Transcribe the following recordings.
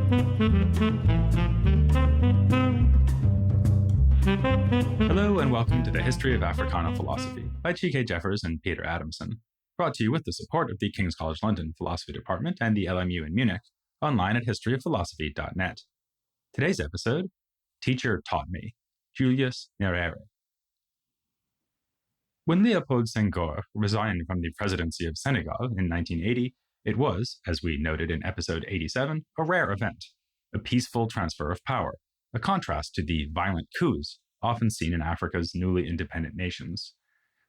Hello and welcome to the History of Africana Philosophy by G.K. Jeffers and Peter Adamson, brought to you with the support of the King's College London Philosophy Department and the LMU in Munich, online at historyofphilosophy.net. Today's episode, Teacher Taught Me, Julius Nyerere. When Léopold Senghor resigned from the presidency of Senegal in 1980, it was, as we noted in episode 87, a rare event, a peaceful transfer of power, a contrast to the violent coups often seen in Africa's newly independent nations.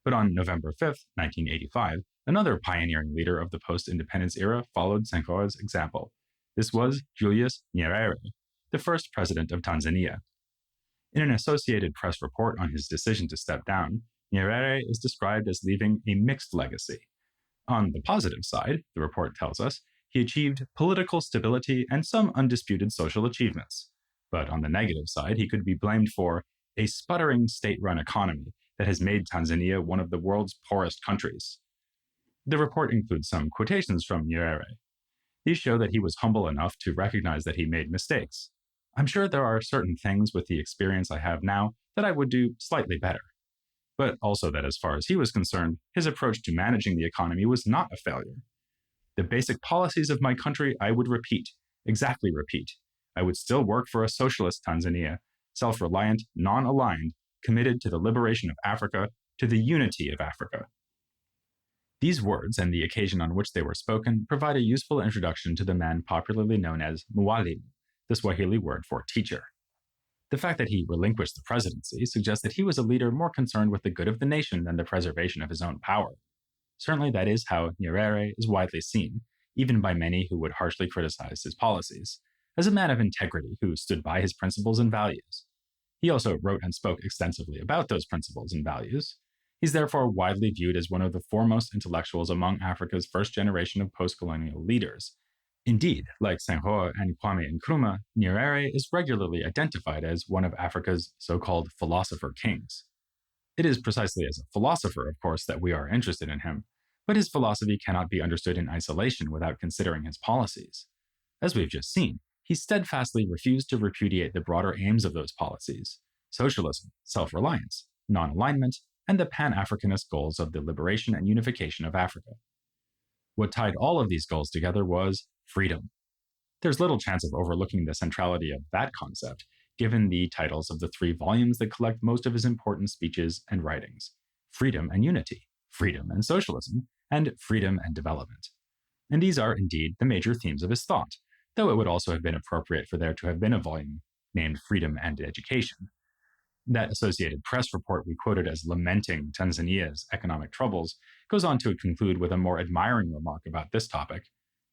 But on November 5, 1985, another pioneering leader of the post-independence era followed Senghor's example. This was Julius Nyerere, the first president of Tanzania. In an Associated Press report on his decision to step down, Nyerere is described as leaving a mixed legacy. On the positive side, the report tells us, he achieved political stability and some undisputed social achievements. But on the negative side, he could be blamed for a sputtering state-run economy that has made Tanzania one of the world's poorest countries. The report includes some quotations from Nyerere. These show that he was humble enough to recognize that he made mistakes. I'm sure there are certain things with the experience I have now that I would do slightly better. But also that as far as he was concerned, his approach to managing the economy was not a failure. The basic policies of my country I would repeat, exactly repeat. I would still work for a socialist Tanzania, self-reliant, non-aligned, committed to the liberation of Africa, to the unity of Africa. These words and the occasion on which they were spoken provide a useful introduction to the man popularly known as Mwalimu, the Swahili word for teacher. The fact that he relinquished the presidency suggests that he was a leader more concerned with the good of the nation than the preservation of his own power. Certainly that is how Nyerere is widely seen, even by many who would harshly criticize his policies, as a man of integrity who stood by his principles and values. He also wrote and spoke extensively about those principles and values. He's therefore widely viewed as one of the foremost intellectuals among Africa's first generation of post-colonial leaders. Indeed, like Senghor and Kwame Nkrumah, Nyerere is regularly identified as one of Africa's so-called philosopher kings. It is precisely as a philosopher, of course, that we are interested in him, but his philosophy cannot be understood in isolation without considering his policies. As we've just seen, he steadfastly refused to repudiate the broader aims of those policies: socialism, self-reliance, non-alignment, and the Pan-Africanist goals of the liberation and unification of Africa. What tied all of these goals together was freedom. There's little chance of overlooking the centrality of that concept, given the titles of the 3 volumes that collect most of his important speeches and writings: Freedom and Unity, Freedom and Socialism, and Freedom and Development. And these are indeed the major themes of his thought, though it would also have been appropriate for there to have been a volume named Freedom and Education. That Associated Press report we quoted as lamenting Tanzania's economic troubles goes on to conclude with a more admiring remark about this topic.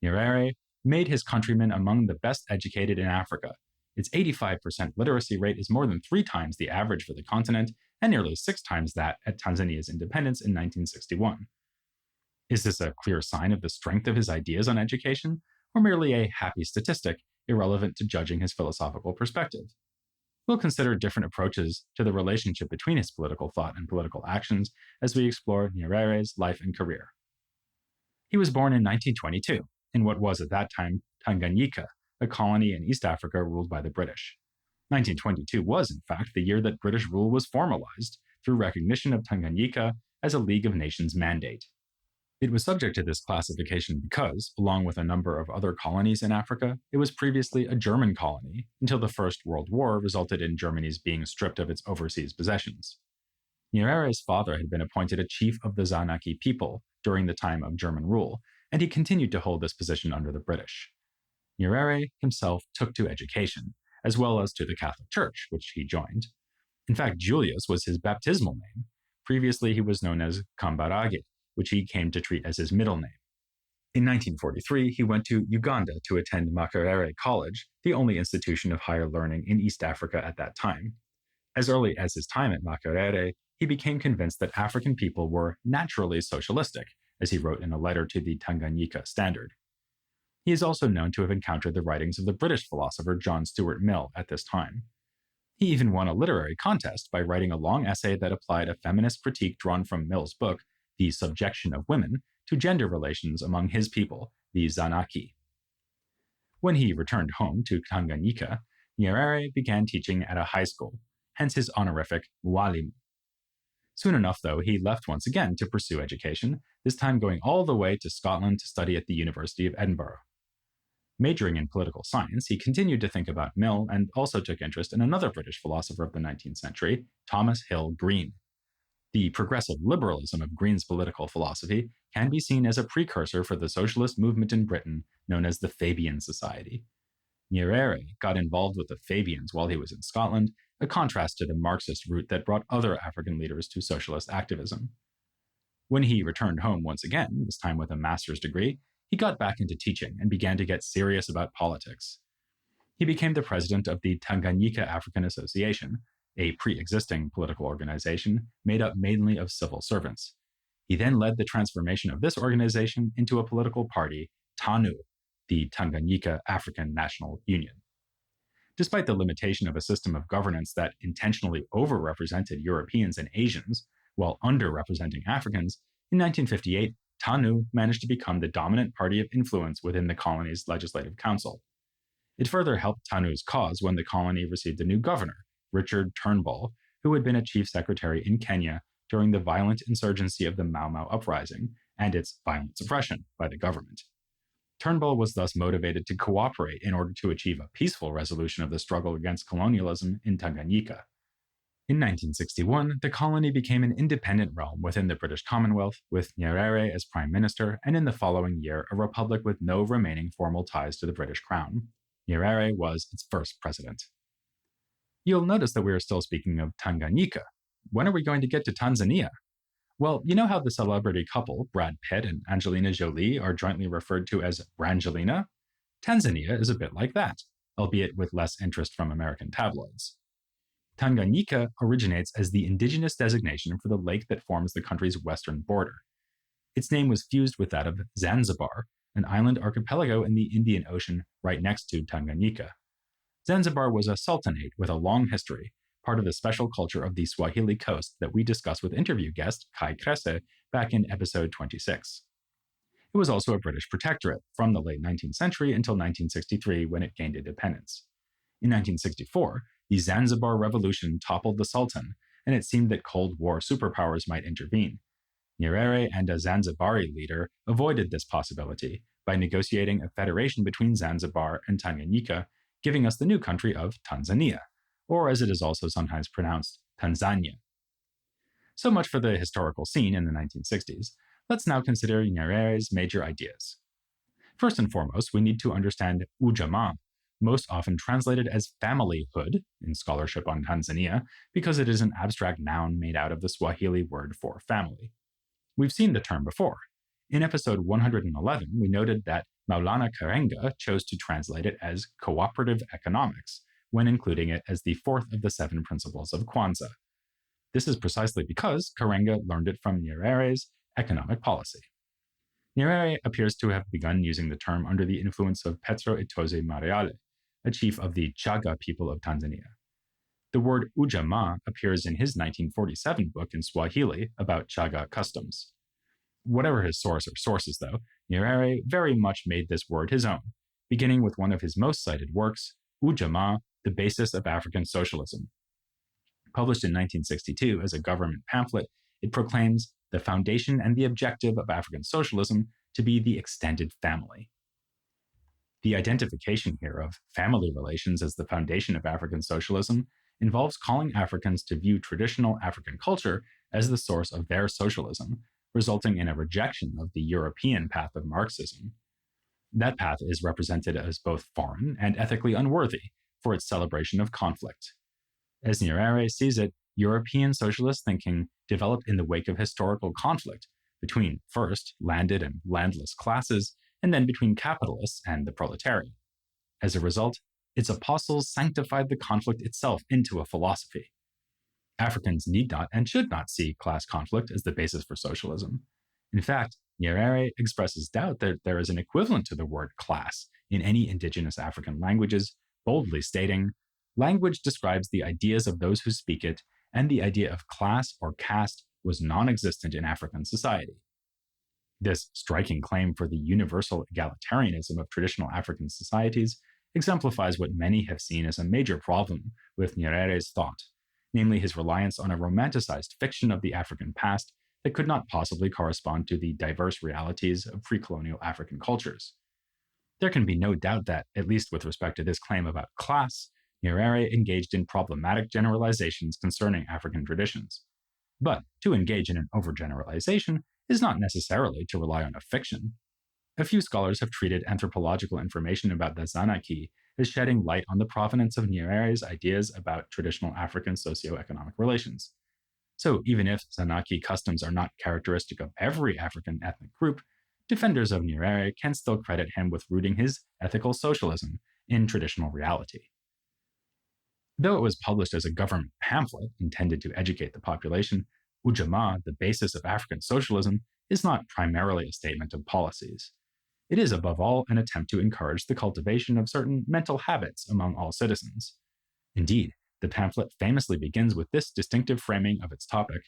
Nyerere made his countrymen among the best educated in Africa. Its 85% literacy rate is more than 3 times the average for the continent and nearly 6 times that at Tanzania's independence in 1961. Is this a clear sign of the strength of his ideas on education, or merely a happy statistic irrelevant to judging his philosophical perspective? We'll consider different approaches to the relationship between his political thought and political actions as we explore Nyerere's life and career. He was born in 1922, in what was at that time Tanganyika, a colony in East Africa ruled by the British. 1922 was, in fact, the year that British rule was formalized through recognition of Tanganyika as a League of Nations mandate. It was subject to this classification because, along with a number of other colonies in Africa, it was previously a German colony until the First World War resulted in Germany's being stripped of its overseas possessions. Nyerere's father had been appointed a chief of the Zanaki people during the time of German rule, and he continued to hold this position under the British. Nyerere himself took to education, as well as to the Catholic Church, which he joined. In fact, Julius was his baptismal name. Previously, he was known as Kambarage, which he came to treat as his middle name. In 1943, he went to Uganda to attend Makerere College, the only institution of higher learning in East Africa at that time. As early as his time at Makerere, he became convinced that African people were naturally socialistic, as he wrote in a letter to the Tanganyika Standard. He is also known to have encountered the writings of the British philosopher John Stuart Mill at this time. He even won a literary contest by writing a long essay that applied a feminist critique drawn from Mill's book, The Subjection of Women, to gender relations among his people, the Zanaki. When he returned home to Tanganyika, Nyerere began teaching at a high school, hence his honorific Mwalimu. Soon enough, though, he left once again to pursue education, this time going all the way to Scotland to study at the University of Edinburgh. Majoring in political science, he continued to think about Mill and also took interest in another British philosopher of the 19th century, Thomas Hill Green. The progressive liberalism of Green's political philosophy can be seen as a precursor for the socialist movement in Britain known as the Fabian Society. Nyerere got involved with the Fabians while he was in Scotland, a contrast to the Marxist route that brought other African leaders to socialist activism. When he returned home once again, this time with a master's degree, he got back into teaching and began to get serious about politics. He became the president of the Tanganyika African Association, a pre-existing political organization made up mainly of civil servants. He then led the transformation of this organization into a political party, TANU, the Tanganyika African National Union. Despite the limitation of a system of governance that intentionally overrepresented Europeans and Asians while underrepresenting Africans, in 1958, TANU managed to become the dominant party of influence within the colony's legislative council. It further helped TANU's cause when the colony received a new governor, Richard Turnbull, who had been a chief secretary in Kenya during the violent insurgency of the Mau Mau uprising and its violent suppression by the government. Turnbull was thus motivated to cooperate in order to achieve a peaceful resolution of the struggle against colonialism in Tanganyika. In 1961, the colony became an independent realm within the British Commonwealth, with Nyerere as Prime Minister, and in the following year, a republic with no remaining formal ties to the British Crown. Nyerere was its first president. You'll notice that we are still speaking of Tanganyika. When are we going to get to Tanzania? Well, you know how the celebrity couple, Brad Pitt and Angelina Jolie, are jointly referred to as Brangelina? Tanzania is a bit like that, albeit with less interest from American tabloids. Tanganyika originates as the indigenous designation for the lake that forms the country's western border. Its name was fused with that of Zanzibar, an island archipelago in the Indian Ocean right next to Tanganyika. Zanzibar was a sultanate with a long history, part of the special culture of the Swahili coast that we discussed with interview guest Kai Kresse back in episode 26. It was also a British protectorate from the late 19th century until 1963 when it gained independence. In 1964, the Zanzibar Revolution toppled the Sultan, and it seemed that Cold War superpowers might intervene. Nyerere and a Zanzibari leader avoided this possibility by negotiating a federation between Zanzibar and Tanganyika, giving us the new country of Tanzania, or as it is also sometimes pronounced, Tanzania. So much for the historical scene in the 1960s. Let's now consider Nyerere's major ideas. First and foremost, we need to understand ujamaa, most often translated as familyhood in scholarship on Tanzania, because it is an abstract noun made out of the Swahili word for family. We've seen the term before. In episode 111, we noted that Maulana Karenga chose to translate it as cooperative economics, when including it as the fourth of the 7 principles of Kwanzaa. This is precisely because Karenga learned it from Nyerere's economic policy. Nyerere appears to have begun using the term under the influence of Petro Itoze Mariale, a chief of the Chaga people of Tanzania. The word ujamaa appears in his 1947 book in Swahili about Chaga customs. Whatever his source or sources, though, Nyerere very much made this word his own, beginning with one of his most cited works, Ujamaa, the Basis of African Socialism. Published in 1962 as a government pamphlet, it proclaims the foundation and the objective of African socialism to be the extended family. The identification here of family relations as the foundation of African socialism involves calling Africans to view traditional African culture as the source of their socialism, resulting in a rejection of the European path of Marxism. That path is represented as both foreign and ethically unworthy for its celebration of conflict. As Nyerere sees it, European socialist thinking developed in the wake of historical conflict between, first, landed and landless classes, and then between capitalists and the proletariat. As a result, its apostles sanctified the conflict itself into a philosophy. Africans need not and should not see class conflict as the basis for socialism. In fact, Nyerere expresses doubt that there is an equivalent to the word class in any indigenous African languages, boldly stating, "Language describes the ideas of those who speak it, and the idea of class or caste was non-existent in African society." This striking claim for the universal egalitarianism of traditional African societies exemplifies what many have seen as a major problem with Nyerere's thought, namely his reliance on a romanticized fiction of the African past that could not possibly correspond to the diverse realities of pre-colonial African cultures. There can be no doubt that, at least with respect to this claim about class, Nyerere engaged in problematic generalizations concerning African traditions. But to engage in an overgeneralization is not necessarily to rely on a fiction. A few scholars have treated anthropological information about the Zanaki as shedding light on the provenance of Nyerere's ideas about traditional African socioeconomic relations. So even if Zanaki customs are not characteristic of every African ethnic group, defenders of Nyerere can still credit him with rooting his ethical socialism in traditional reality. Though it was published as a government pamphlet intended to educate the population, Ujamaa, the basis of African socialism, is not primarily a statement of policies. It is above all an attempt to encourage the cultivation of certain mental habits among all citizens. Indeed, the pamphlet famously begins with this distinctive framing of its topic: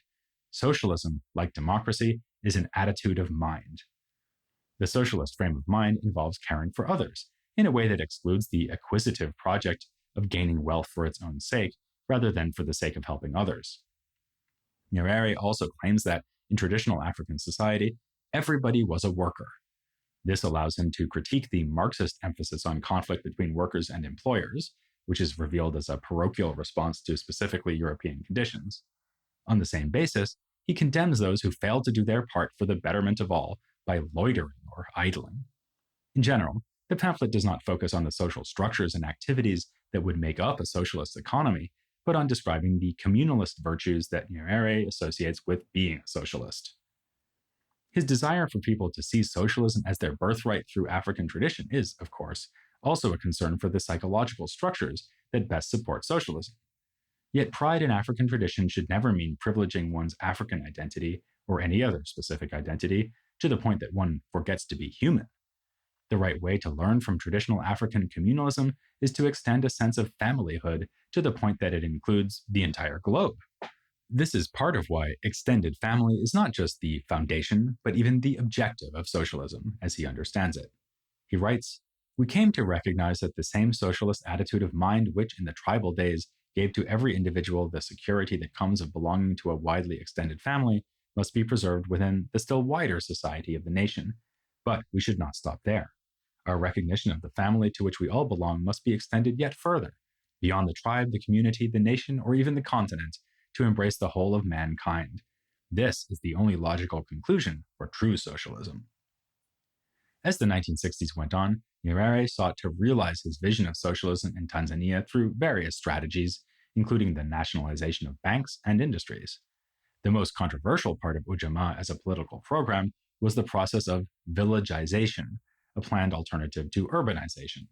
socialism, like democracy, is an attitude of mind. The socialist frame of mind involves caring for others, in a way that excludes the acquisitive project of gaining wealth for its own sake, rather than for the sake of helping others. Nyerere also claims that, in traditional African society, everybody was a worker. This allows him to critique the Marxist emphasis on conflict between workers and employers, which is revealed as a parochial response to specifically European conditions. On the same basis, he condemns those who fail to do their part for the betterment of all by loitering or idling. In general, the pamphlet does not focus on the social structures and activities that would make up a socialist economy, but on describing the communalist virtues that Nyerere associates with being a socialist. His desire for people to see socialism as their birthright through African tradition is, of course, also a concern for the psychological structures that best support socialism. Yet pride in African tradition should never mean privileging one's African identity or any other specific identity to the point that one forgets to be human. The right way to learn from traditional African communalism is to extend a sense of familyhood to the point that it includes the entire globe. This is part of why extended family is not just the foundation, but even the objective of socialism, as he understands it. He writes, "We came to recognize that the same socialist attitude of mind which, in the tribal days, gave to every individual the security that comes of belonging to a widely extended family, must be preserved within the still wider society of the nation. But we should not stop there. Our recognition of the family to which we all belong must be extended yet further, beyond the tribe, the community, the nation, or even the continent, to embrace the whole of mankind. This is the only logical conclusion for true socialism." As the 1960s went on, Nyerere sought to realize his vision of socialism in Tanzania through various strategies, including the nationalization of banks and industries. The most controversial part of Ujamaa as a political program was the process of villagization, a planned alternative to urbanization.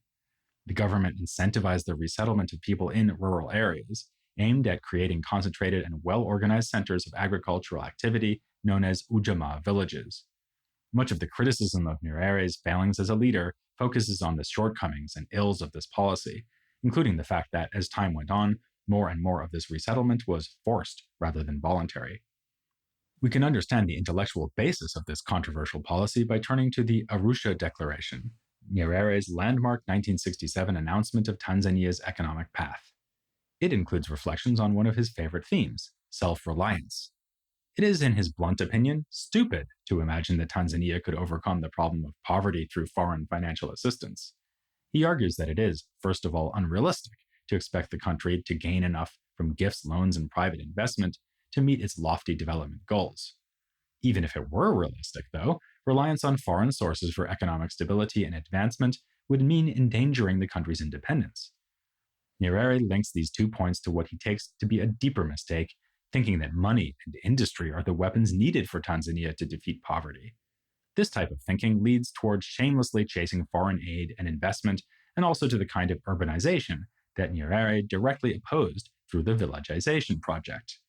The government incentivized the resettlement of people in rural areas, aimed at creating concentrated and well-organized centers of agricultural activity known as Ujamaa villages. Much of the criticism of Nyerere's failings as a leader focuses on the shortcomings and ills of this policy, including the fact that, as time went on, more and more of this resettlement was forced rather than voluntary. We can understand the intellectual basis of this controversial policy by turning to the Arusha Declaration, Nyerere's landmark 1967 announcement of Tanzania's economic path. It includes reflections on one of his favorite themes, self-reliance. It is, in his blunt opinion, stupid to imagine that Tanzania could overcome the problem of poverty through foreign financial assistance. He argues that it is, first of all, unrealistic to expect the country to gain enough from gifts, loans, and private investment to meet its lofty development goals. Even if it were realistic, though, reliance on foreign sources for economic stability and advancement would mean endangering the country's independence. Nyerere links these 2 points to what he takes to be a deeper mistake, thinking that money and industry are the weapons needed for Tanzania to defeat poverty. This type of thinking leads towards shamelessly chasing foreign aid and investment, and also to the kind of urbanization that Nyerere directly opposed through the villagization project.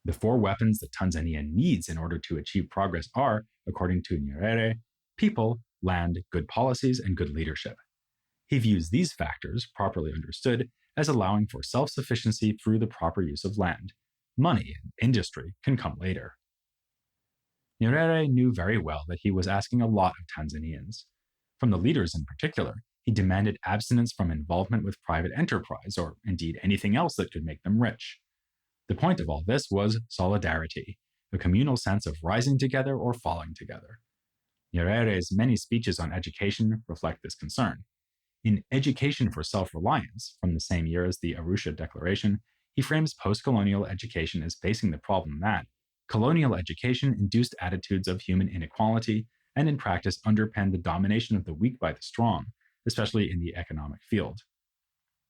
The 4 weapons that Tanzania needs in order to achieve progress are, according to Nyerere, people, land, good policies, and good leadership. He views these factors, properly understood, as allowing for self-sufficiency through the proper use of land. Money and industry can come later. Nyerere knew very well that he was asking a lot of Tanzanians. From the leaders in particular, he demanded abstinence from involvement with private enterprise, or indeed anything else that could make them rich. The point of all this was solidarity, a communal sense of rising together or falling together. Nyerere's many speeches on education reflect this concern. In Education for Self-Reliance, from the same year as the Arusha Declaration, he frames post-colonial education as facing the problem that colonial education induced attitudes of human inequality and in practice underpinned the domination of the weak by the strong, especially in the economic field.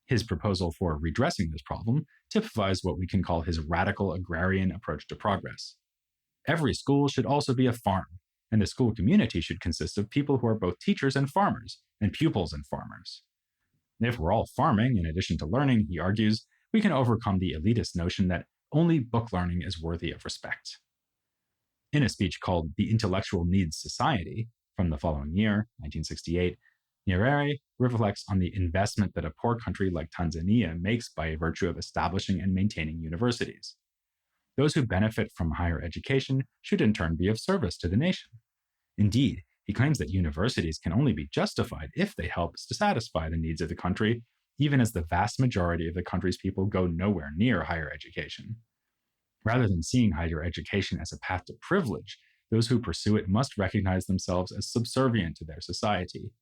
His proposal for redressing this problem typifies what we can call his radical agrarian approach to progress. Every school should also be a farm, and the school community should consist of people who are both teachers and farmers, and pupils and farmers. If we're all farming in addition to learning, he argues, we can overcome the elitist notion that only book learning is worthy of respect. In a speech called The Intellectual Needs Society, from the following year, 1968, Nyerere reflects on the investment that a poor country like Tanzania makes by virtue of establishing and maintaining universities. Those who benefit from higher education should in turn be of service to the nation. Indeed, he claims that universities can only be justified if they help to satisfy the needs of the country, even as the vast majority of the country's people go nowhere near higher education. Rather than seeing higher education as a path to privilege, those who pursue it must recognize themselves as subservient to their society.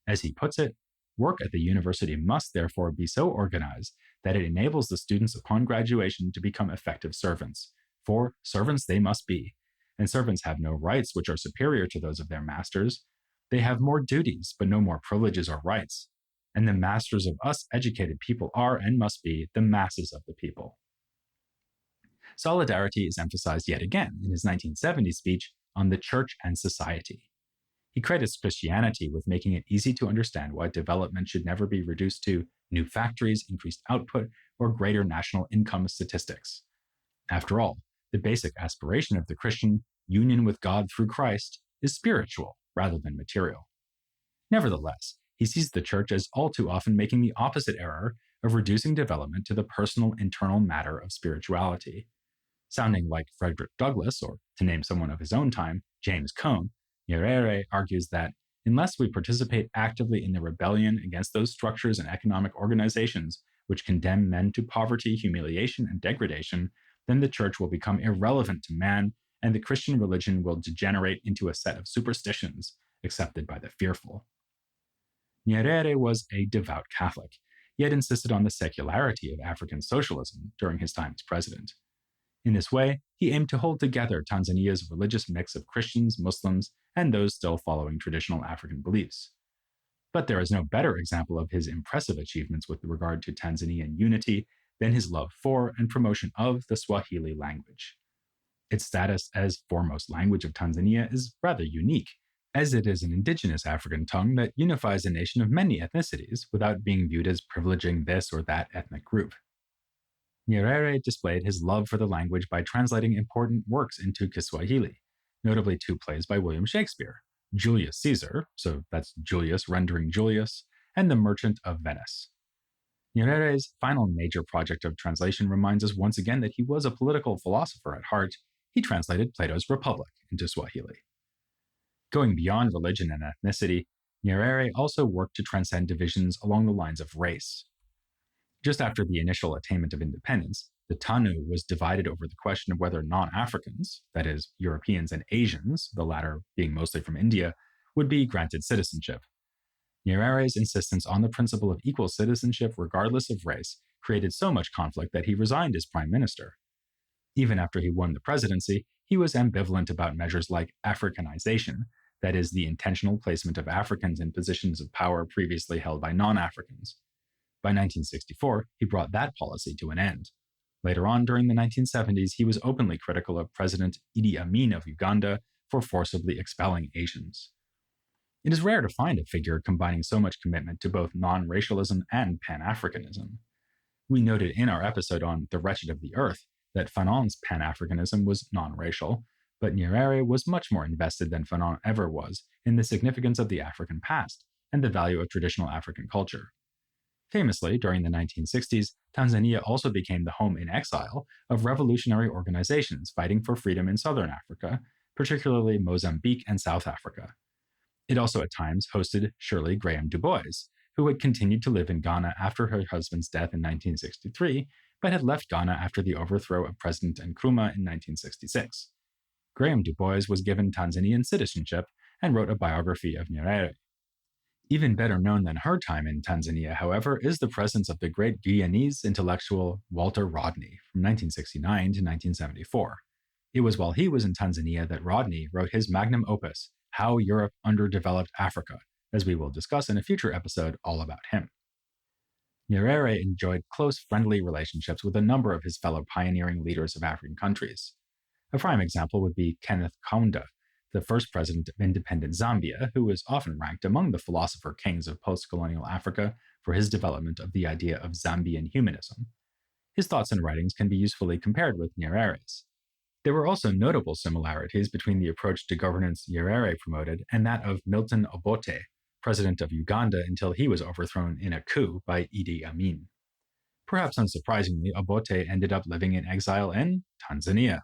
As he puts it, work at the university must therefore be so organized that it enables the students upon graduation to become effective servants, for servants they must be, and servants have no rights which are superior to those of their masters. They have more duties, but no more privileges or rights, and the masters of us educated people are and must be the masses of the people. Solidarity is emphasized yet again in his 1970 speech on the church and society. He credits Christianity with making it easy to understand why development should never be reduced to new factories, increased output, or greater national income statistics. After all, the basic aspiration of the Christian, union with God through Christ, is spiritual rather than material. Nevertheless, he sees the church as all too often making the opposite error of reducing development to the personal internal matter of spirituality. Sounding like Frederick Douglass, or to name someone of his own time, James Cone, Nyerere argues that unless we participate actively in the rebellion against those structures and economic organizations which condemn men to poverty, humiliation, and degradation, then the church will become irrelevant to man, and the Christian religion will degenerate into a set of superstitions accepted by the fearful. Nyerere was a devout Catholic, yet insisted on the secularity of African socialism during his time as president. In this way, he aimed to hold together Tanzania's religious mix of Christians, Muslims, and those still following traditional African beliefs. But there is no better example of his impressive achievements with regard to Tanzanian unity than his love for and promotion of the Swahili language. Its status as foremost language of Tanzania is rather unique, as it is an indigenous African tongue that unifies a nation of many ethnicities without being viewed as privileging this or that ethnic group. Nyerere displayed his love for the language by translating important works into Kiswahili, notably two plays by William Shakespeare, Julius Caesar, so that's Julius rendering Julius, and The Merchant of Venice. Nyerere's final major project of translation reminds us once again that he was a political philosopher at heart. He translated Plato's Republic into Swahili. Going beyond religion and ethnicity, Nyerere also worked to transcend divisions along the lines of race. Just after the initial attainment of independence, the TANU was divided over the question of whether non-Africans, that is, Europeans and Asians, the latter being mostly from India, would be granted citizenship. Nyerere's insistence on the principle of equal citizenship regardless of race created so much conflict that he resigned as prime minister. Even after he won the presidency, he was ambivalent about measures like Africanization, that is, the intentional placement of Africans in positions of power previously held by non-Africans. By 1964, he brought that policy to an end. Later on, during the 1970s, he was openly critical of President Idi Amin of Uganda for forcibly expelling Asians. It is rare to find a figure combining so much commitment to both non-racialism and Pan-Africanism. We noted in our episode on The Wretched of the Earth that Fanon's Pan-Africanism was non-racial, but Nyerere was much more invested than Fanon ever was in the significance of the African past and the value of traditional African culture. Famously, during the 1960s, Tanzania also became the home in exile of revolutionary organizations fighting for freedom in southern Africa, particularly Mozambique and South Africa. It also at times hosted Shirley Graham Du Bois, who had continued to live in Ghana after her husband's death in 1963, but had left Ghana after the overthrow of President Nkrumah in 1966. Graham Du Bois was given Tanzanian citizenship and wrote a biography of Nyerere. Even better known than her time in Tanzania, however, is the presence of the great Guyanese intellectual Walter Rodney from 1969 to 1974. It was while he was in Tanzania that Rodney wrote his magnum opus, How Europe Underdeveloped Africa, as we will discuss in a future episode all about him. Nyerere enjoyed close friendly relationships with a number of his fellow pioneering leaders of African countries. A prime example would be Kenneth Kaunda, the first president of independent Zambia, who is often ranked among the philosopher kings of post-colonial Africa for his development of the idea of Zambian humanism. His thoughts and writings can be usefully compared with Nyerere's. There were also notable similarities between the approach to governance Nyerere promoted and that of Milton Obote, president of Uganda until he was overthrown in a coup by Idi Amin. Perhaps unsurprisingly, Obote ended up living in exile in Tanzania.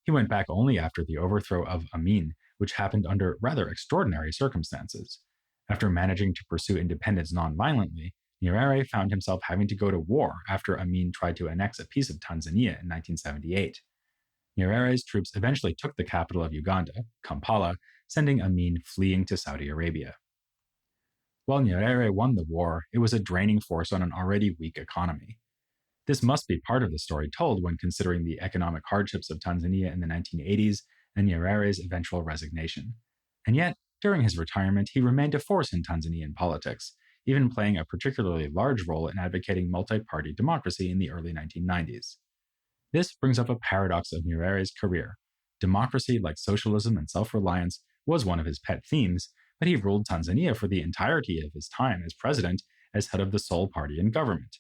He went back only after the overthrow of Amin, which happened under rather extraordinary circumstances. After managing to pursue independence non-violently, Nyerere found himself having to go to war after Amin tried to annex a piece of Tanzania in 1978. Nyerere's troops eventually took the capital of Uganda, Kampala, sending Amin fleeing to Saudi Arabia. While Nyerere won the war, it was a draining force on an already weak economy. This must be part of the story told when considering the economic hardships of Tanzania in the 1980s and Nyerere's eventual resignation. And yet, during his retirement, he remained a force in Tanzanian politics, even playing a particularly large role in advocating multi-party democracy in the early 1990s. This brings up a paradox of Nyerere's career. Democracy, like socialism and self-reliance, was one of his pet themes, but he ruled Tanzania for the entirety of his time as president as head of the sole party in government.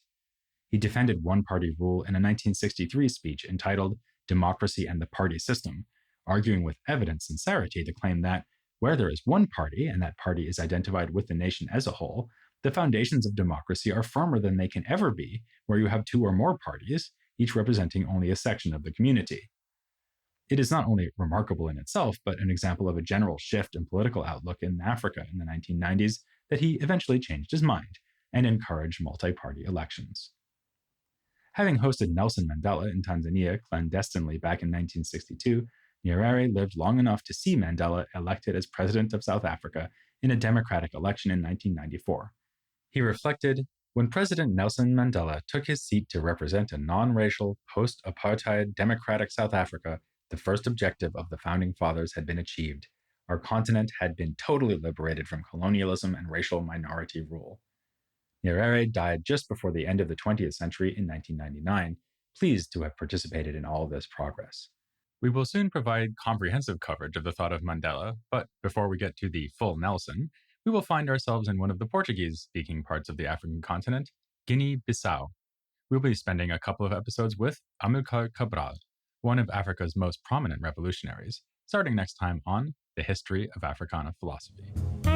He defended one-party rule in a 1963 speech entitled Democracy and the Party System, arguing with evident sincerity the claim that, where there is one party and that party is identified with the nation as a whole, the foundations of democracy are firmer than they can ever be where you have two or more parties, each representing only a section of the community. It is not only remarkable in itself, but an example of a general shift in political outlook in Africa in the 1990s that he eventually changed his mind and encouraged multi-party elections. Having hosted Nelson Mandela in Tanzania clandestinely back in 1962, Nyerere lived long enough to see Mandela elected as president of South Africa in a democratic election in 1994. He reflected, "When President Nelson Mandela took his seat to represent a non-racial, post-apartheid democratic South Africa, the first objective of the Founding Fathers had been achieved. Our continent had been totally liberated from colonialism and racial minority rule." Nyerere died just before the end of the 20th century in 1999, pleased to have participated in all this progress. We will soon provide comprehensive coverage of the thought of Mandela, but before we get to the full Nelson, we will find ourselves in one of the Portuguese-speaking parts of the African continent, Guinea-Bissau. We'll be spending a couple of episodes with Amilcar Cabral, one of Africa's most prominent revolutionaries, starting next time on The History of Africana Philosophy.